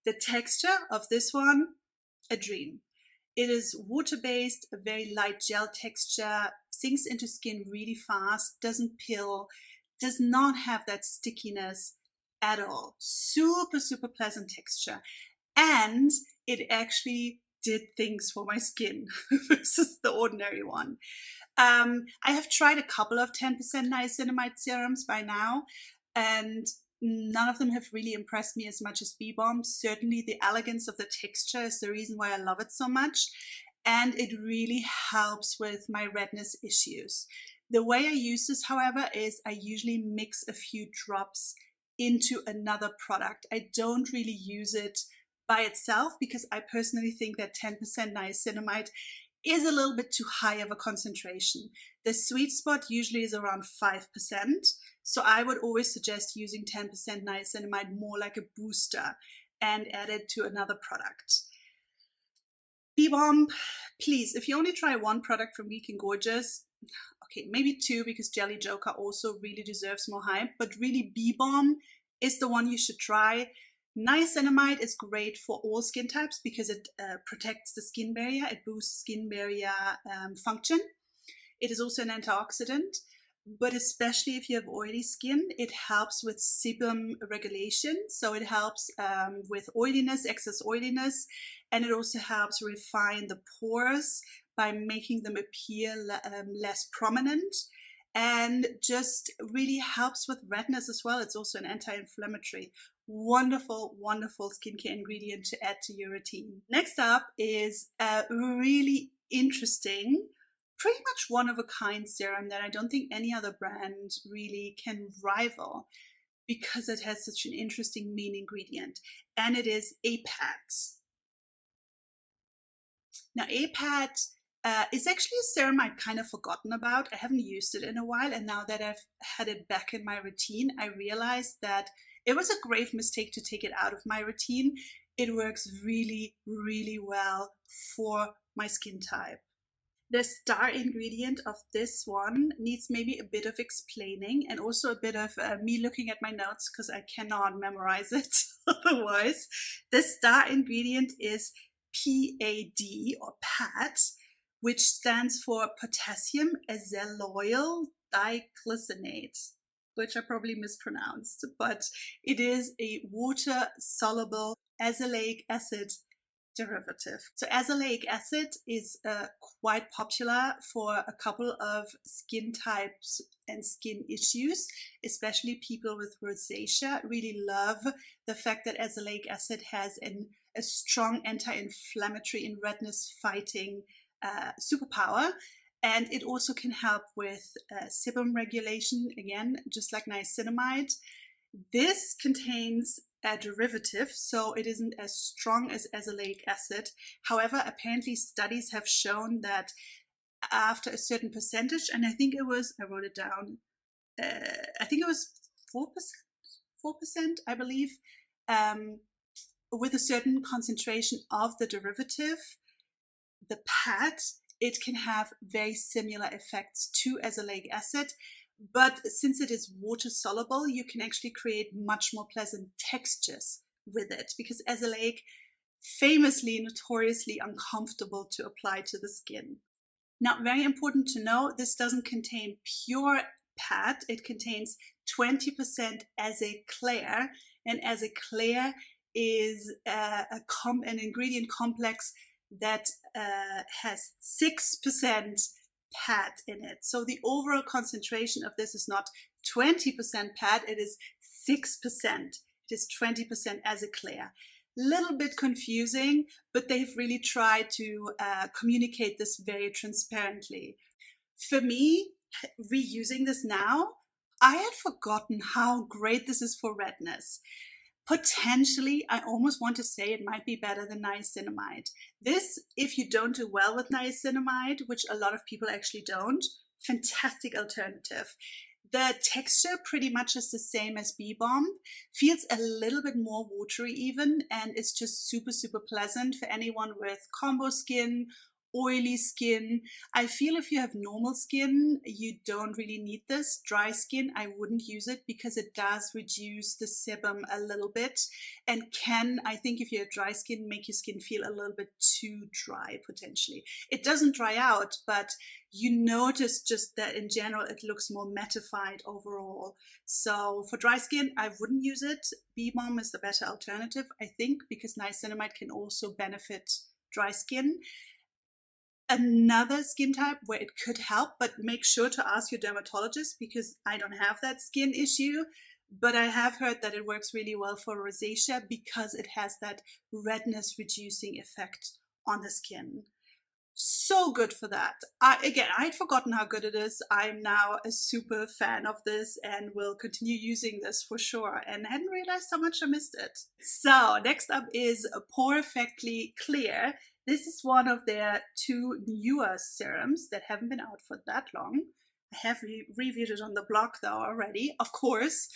the texture of this one, a dream. It is water-based, a very light gel texture, sinks into skin really fast, doesn't pill, does not have that stickiness at all. Super pleasant texture. And it actually did things for my skin versus the Ordinary one. I have tried a couple of 10% niacinamide serums by now, and none of them have really impressed me as much as Bee Balm. Certainly the elegance of the texture is the reason why I love it so much, and it really helps with my redness issues. The way I use this, however, is I usually mix a few drops into another product. I don't really use it by itself, because I personally think that 10% niacinamide is a little bit too high of a concentration. The sweet spot usually is around 5%. So I would always suggest using 10% niacinamide more like a booster and add it to another product. Bee Balm, please, if you only try one product from Geek Gorgeous, okay, maybe two, because Jelly Joker also really deserves more hype, but really Bee Balm is the one you should try. Niacinamide is great for all skin types because it protects the skin barrier, it boosts skin barrier function. It is also an antioxidant, but especially if you have oily skin, it helps with sebum regulation. So it helps with oiliness, excess oiliness, and it also helps refine the pores by making them appear less prominent, and just really helps with redness as well. It's also an anti-inflammatory. Wonderful, wonderful skincare ingredient to add to your routine. Next up is a really interesting, pretty much one-of-a-kind serum that I don't think any other brand really can rival, because it has such an interesting main ingredient, and it is APAT. Now, APAT is actually a serum I'd kind of forgotten about. I haven't used it in a while, and now that I've had it back in my routine, I realized that it was a grave mistake to take it out of my routine. It works really, really well for my skin type. The star ingredient of this one needs maybe a bit of explaining, and also a bit of me looking at my notes, because I cannot memorize it otherwise. The star ingredient is PAD, or PAT, which stands for potassium azelloyl diglycinate, which I probably mispronounced, but it is a water-soluble azelaic acid derivative. So azelaic acid is quite popular for a couple of skin types and skin issues, especially people with rosacea really love the fact that azelaic acid has a strong anti-inflammatory and redness fighting superpower. And it also can help with sebum regulation, again, just like niacinamide. This contains a derivative, so it isn't as strong as azelaic acid. However, apparently studies have shown that after a certain percentage, and I think it was, I wrote it down, I think it was 4%, I believe, with a certain concentration of the derivative, the PAT, it can have very similar effects to azelaic acid. But since it is water soluble, you can actually create much more pleasant textures with it, because azelaic famously, notoriously uncomfortable to apply to the skin. Now, very important to know, this doesn't contain pure PAT. It contains 20% Clair, and Clair is an ingredient complex that has 6% PAT in it. So the overall concentration of this is not 20% PAT, it is 6%. It is 20% Clair. Little bit confusing, but they've really tried to communicate this very transparently. For me, reusing this now, I had forgotten how great this is for redness. Potentially, I almost want to say it might be better than niacinamide. This, if you don't do well with niacinamide, which a lot of people actually don't, fantastic alternative. The texture pretty much is the same as Bee Balm, feels a little bit more watery even, and it's just super, super pleasant for anyone with combo skin, oily skin. I feel if you have normal skin, you don't really need this. Dry skin, I wouldn't use it because it does reduce the sebum a little bit, and can, I think if you have dry skin, make your skin feel a little bit too dry potentially. It doesn't dry out, but you notice just that in general it looks more mattified overall. So for dry skin, I wouldn't use it. Bee Balm is the better alternative, I think, because niacinamide can also benefit dry skin. Another skin type where it could help, but make sure to ask your dermatologist, because I don't have that skin issue, but I have heard that it works really well for rosacea because it has that redness reducing effect on the skin. So good for that. Again, I had forgotten how good it is. I'm now a super fan of this and will continue using this for sure, and hadn't realized how much I missed it. So next up is Porefectly Clear. This is one of their two newer serums that haven't been out for that long. I have reviewed it on the blog though already, of course.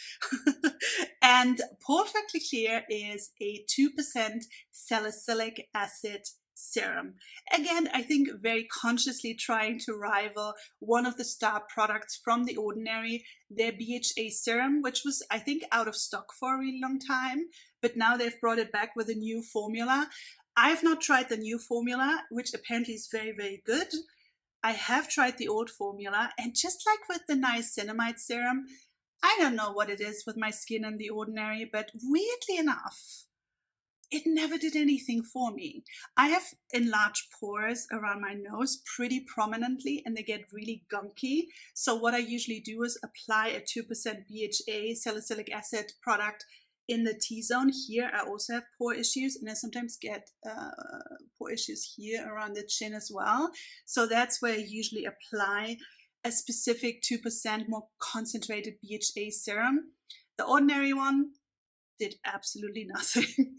And Porefectly Clear is a 2% salicylic acid serum. Again, I think very consciously trying to rival one of the star products from The Ordinary, their BHA serum, which was, I think, out of stock for a really long time, but now they've brought it back with a new formula. I've not tried the new formula, which apparently is very, very good. I have tried the old formula, and just like with the niacinamide serum, I don't know what it is with my skin in The Ordinary, but weirdly enough, it never did anything for me. I have enlarged pores around my nose pretty prominently, and they get really gunky. So what I usually do is apply a 2% BHA salicylic acid product in the T-zone. Here I also have pore issues, and I sometimes get pore issues here around the chin as well. So that's where I usually apply a specific 2% more concentrated BHA serum. The Ordinary one did absolutely nothing.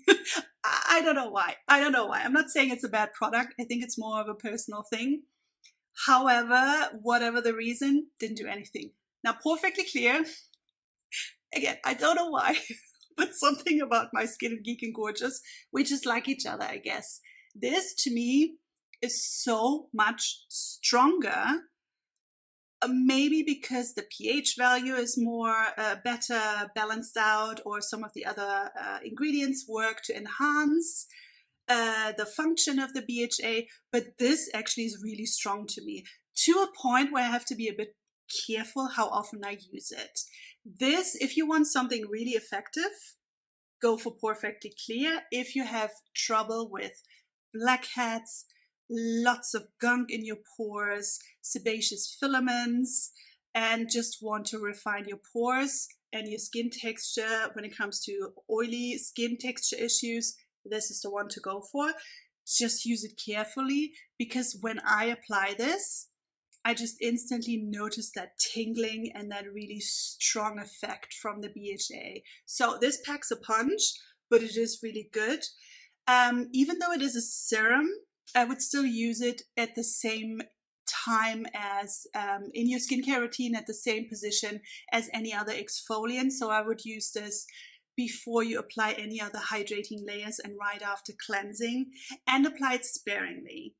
I don't know why. I'm not saying it's a bad product. I think it's more of a personal thing. However, whatever the reason, didn't do anything. Now, Porefectly Clear, again, I don't know why, but something about my skin and Geek and Gorgeous, we just like each other, I guess. This, to me, is so much stronger. Maybe because the pH value is more better balanced out, or some of the other ingredients work to enhance the function of the BHA, but this actually is really strong to me, to a point where I have to be a bit careful how often I use it. This, if you want something really effective, go for Porefectly Clear. If you have trouble with blackheads, lots of gunk in your pores, sebaceous filaments, and just want to refine your pores and your skin texture when it comes to oily skin texture issues, this is the one to go for. Just use it carefully, because when I apply this, I just instantly notice that tingling and that really strong effect from the BHA. So this packs a punch, but it is really good. Even though it is a serum, I would still use it at the same time as in your skincare routine, at the same position as any other exfoliant. So I would use this before you apply any other hydrating layers and right after cleansing, and apply it sparingly.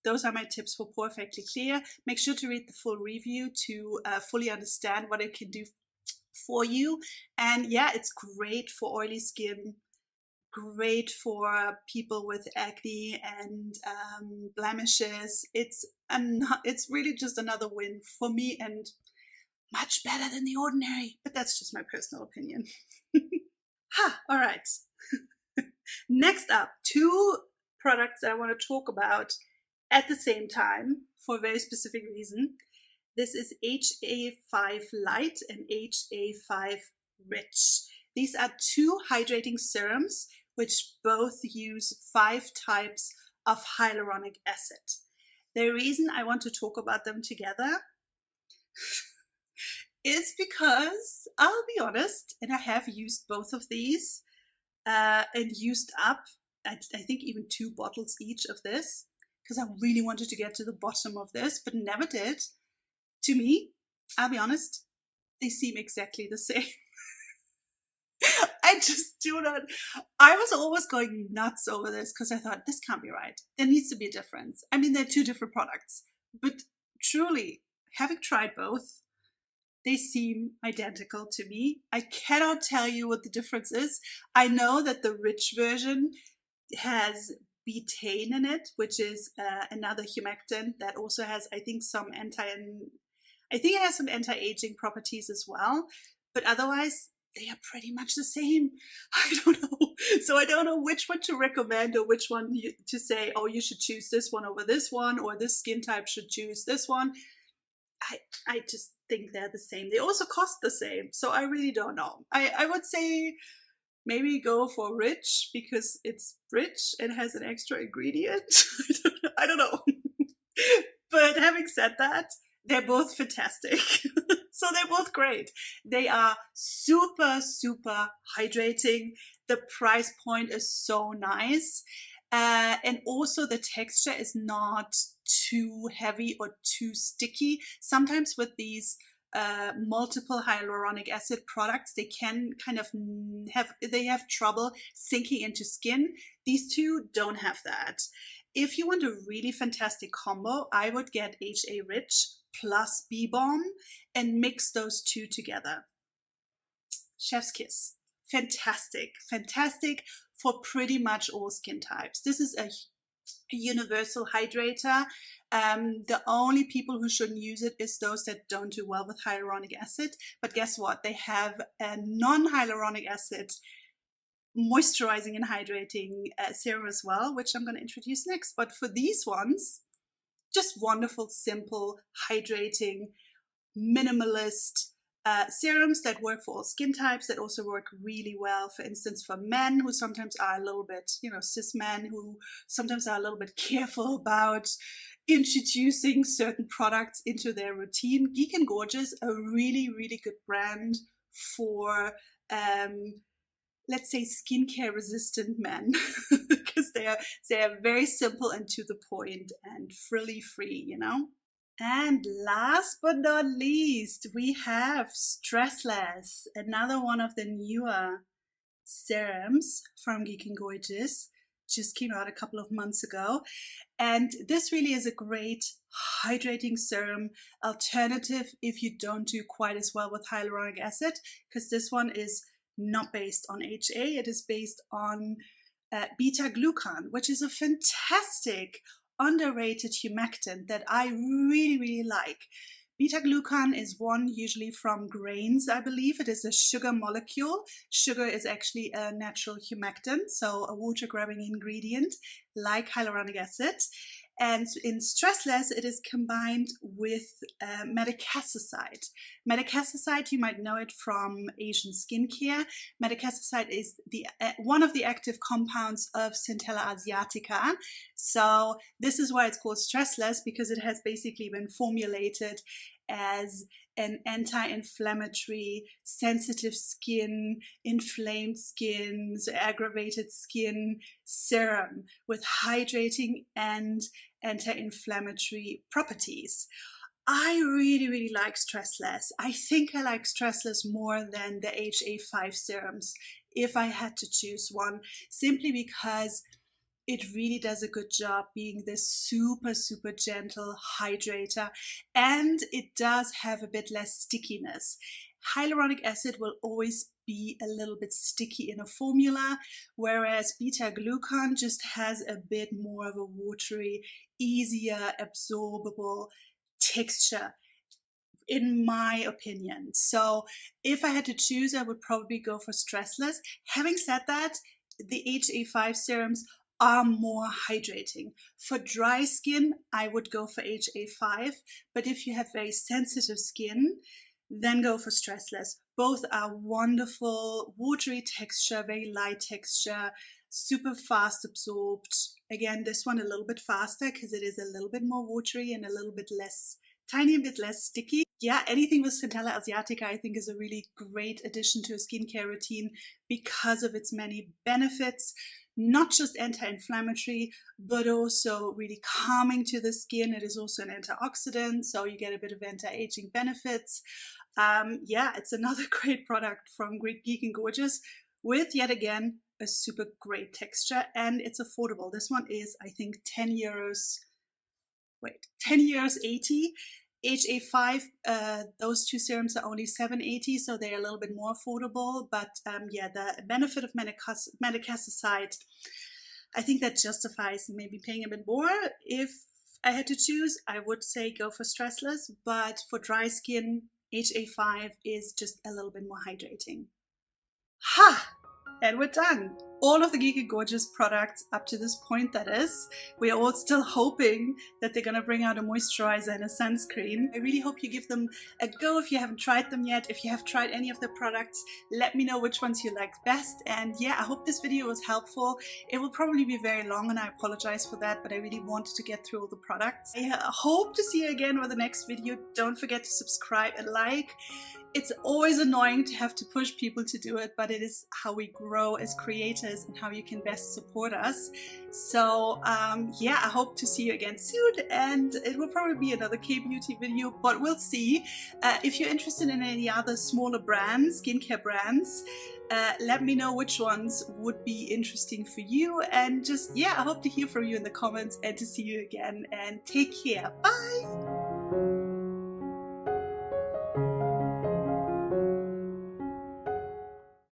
Those are my tips for Porefectly Clear. Make sure to read the full review to fully understand what it can do for you. And yeah, it's great for oily skin, great for people with acne and blemishes. It's really just another win for me, and much better than The Ordinary. But that's just my personal opinion. All right. Next up, two products that I want to talk about at the same time for a very specific reason. This is HA5 Light and HA5 Rich. These are two hydrating serums which both use 5 types of hyaluronic acid. The reason I want to talk about them together is because, I'll be honest, and I have used both of these and used up, I think, even 2 bottles each of this, because I really wanted to get to the bottom of this, but never did. To me, I'll be honest, they seem exactly the same. I just do not. I was always going nuts over this because I thought, this can't be right. There needs to be a difference. I mean, they're 2 different products, but truly, having tried both, they seem identical to me. I cannot tell you what the difference is. I know that the rich version has betaine in it, which is another humectant that also has, I think, it has some anti-aging properties as well. But otherwise, they are pretty much the same. I don't know. So I don't know which one to recommend, or which one to say, oh, you should choose this one over this one, or this skin type should choose this one. I just think they're the same. They also cost the same. So I really don't know. I would say maybe go for Rich because it's rich and has an extra ingredient. I don't know. But having said that, they're both fantastic. So they're both great. They are super, super hydrating. The price point is so nice. And also the texture is not too heavy or too sticky. Sometimes with these multiple hyaluronic acid products, they can kind of have trouble sinking into skin. These two don't have that. If you want a really fantastic combo, I would get HA Rich plus Bee Balm and mix those two together. Chef's kiss. Fantastic, fantastic for pretty much all skin types. This is a universal hydrator. The only people who shouldn't use it is those that don't do well with hyaluronic acid. But guess what? They have a non-hyaluronic acid moisturizing and hydrating serum as well, which I'm going to introduce next. But for these ones, just wonderful, simple, hydrating, minimalist serums that work for all skin types, that also work really well, for instance, for men who sometimes are a little bit, cis men who sometimes are a little bit careful about introducing certain products into their routine. Geek and Gorgeous, a really, really good brand for let's say skincare resistant men because they are very simple and to the point and frilly free, And last but not least, we have Stressless, another one of the newer serums from Geek and Gorgeous. Just came out a couple of months ago. And this really is a great hydrating serum alternative if you don't do quite as well with hyaluronic acid, because this one is not based on HA. It is based on beta-glucan, which is a fantastic underrated humectant that I really, really like. Beta-glucan is one usually from grains, I believe. It is a sugar molecule. Sugar is actually a natural humectant, so a water-grabbing ingredient like hyaluronic acid. And in Stressless, it is combined with metacasicide. Metacasicide, you might know it from Asian skincare. Metacasicide is one of the active compounds of Centella asiatica. So this is why it's called Stressless, because it has basically been formulated as an anti-inflammatory, sensitive skin, inflamed skin, aggravated skin serum with hydrating and anti-inflammatory properties. I really, really like Stressless. I think I like Stressless more than the HA5 serums if I had to choose one, simply because it really does a good job being this super, super gentle hydrator, and it does have a bit less stickiness. Hyaluronic acid will always be a little bit sticky in a formula, whereas beta-glucan just has a bit more of a watery, easier absorbable texture, in my opinion. So if I had to choose, I would probably go for Stressless. Having said that, the HA5 serums are more hydrating. For dry skin, I would go for HA5, but if you have very sensitive skin, then go for Stressless. Both are wonderful, watery texture, very light texture, super fast absorbed. Again, this one a little bit faster because it is a little bit more watery and a little bit less, tiny bit less sticky. Yeah, anything with Centella asiatica I think is a really great addition to a skincare routine because of its many benefits. Not just anti-inflammatory, but also really calming to the skin. It is also an antioxidant, so you get a bit of anti-aging benefits. Yeah, it's another great product from Geek and Gorgeous with, yet again, a super great texture, and it's affordable. This one is, I think, 10 euros, 80. HA5, those two serums are only 7.80, so they're a little bit more affordable. But yeah, the benefit of metacasicide, I think that justifies maybe paying a bit more. If I had to choose, I would say go for Stressless, but for dry skin, HA5 is just a little bit more hydrating. Ha! And we're done. All of the Geek and Gorgeous products up to this point, that is. We are all still hoping that they're going to bring out a moisturizer and a sunscreen. I really hope you give them a go if you haven't tried them yet. If you have tried any of the products, let me know which ones you liked best. And yeah, I hope this video was helpful. It will probably be very long and I apologize for that, but I really wanted to get through all the products. I hope to see you again with the next video. Don't forget to subscribe and like. It's always annoying to have to push people to do it, but it is how we grow as creators and how you can best support us. So yeah, I hope to see you again soon, and it will probably be another K-beauty video, but we'll see. If you're interested in any other smaller brands, skincare brands, Let me know which ones would be interesting for you, and just, yeah, I hope to hear from you in the comments and to see you again, and take care. Bye!